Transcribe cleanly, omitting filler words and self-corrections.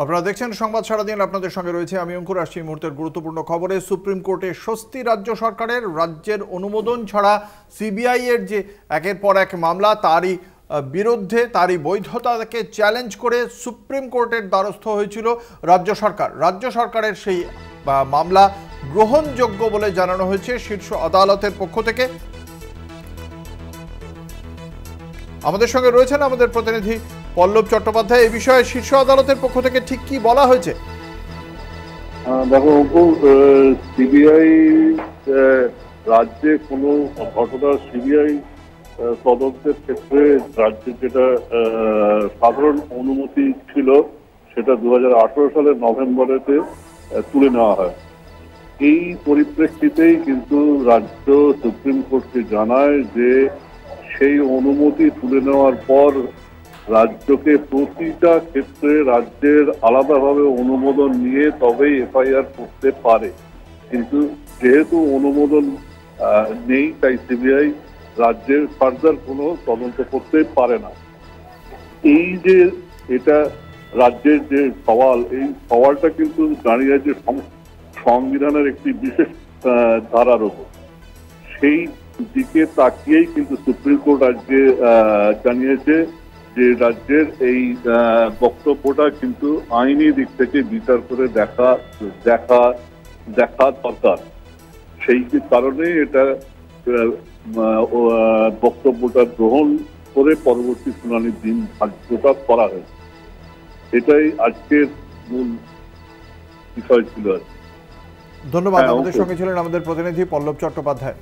আপনারা দেখছেন সংবাদ সারাদিন, আপনাদের সঙ্গে রয়েছে আমি অঙ্কুর। আসছি মুহূর্তের গুরুত্বপূর্ণ খবরে। সুপ্রিম কোর্টে স্বস্তি রাজ্য সরকারের। রাজ্যের অনুমোদন ছাড়া সিবিআই এর যে একের পর এক মামলা, তারই বিরুদ্ধে, তারই বৈধতাকে চ্যালেঞ্জ করে সুপ্রিম কোর্টের দ্বারস্থ হয়েছিল রাজ্য সরকার। রাজ্য সরকারের সেই মামলা গ্রহণযোগ্য বলে জানানো হয়েছে শীর্ষ আদালতের পক্ষ থেকে। আমাদের সঙ্গে রয়েছেন আমাদের প্রতিনিধি পল্লব চট্টোপাধ্যায়। এই বিষয়ে শীর্ষ আদালতের পক্ষ থেকে ঠিক কি বলা হয়েছে? দেখো, সিবিআই রাজ্যে কোনো ঘটনা সিবিআই তদন্তের ক্ষেত্রে রাজ্যে যেটা সাধারণ অনুমতি ছিল সেটা 2018 সালের নভেম্বরেতে তুলে নেওয়া হয়। এই পরিপ্রেক্ষিতেই কিন্তু রাজ্য সুপ্রিম কোর্টকে জানায় যে সেই অনুমতি তুলে নেওয়ার পর রাজ্যকে প্রতিটা ক্ষেত্রে রাজ্যের আলাদাভাবে অনুমোদন নিয়ে তবেই এফআইআর করতে পারে। কিন্তু যেহেতু অনুমোদন নেই, তাই সিবিআই রাজ্যের ফার্দার কোনো তদন্ত করতে পারে না। এই যে এটা রাজ্যের যে সওয়াল, এই সওয়ালটা কিন্তু দাঁড়িয়ে আছে সংবিধানের একটি বিশেষ ধারার ওপর। সেই দিকে তাকিয়েই কিন্তু সুপ্রিম কোর্ট আজকে জানিয়েছে যে রাজ্যের এই বক্তব্যটা কিন্তু আইনি দিক থেকে বিচার করে দেখা দরকার। সেই কারণে এটা বক্তব্যটা গ্রহণ করে পরবর্তী শুনানির দিন ধার্যটা করা হয়েছে। এটাই আজকের মূল বিষয় ছিল। ধন্যবাদ। আমাদের সঙ্গে ছিলেন আমাদের প্রতিনিধি পল্লব চট্টোপাধ্যায়।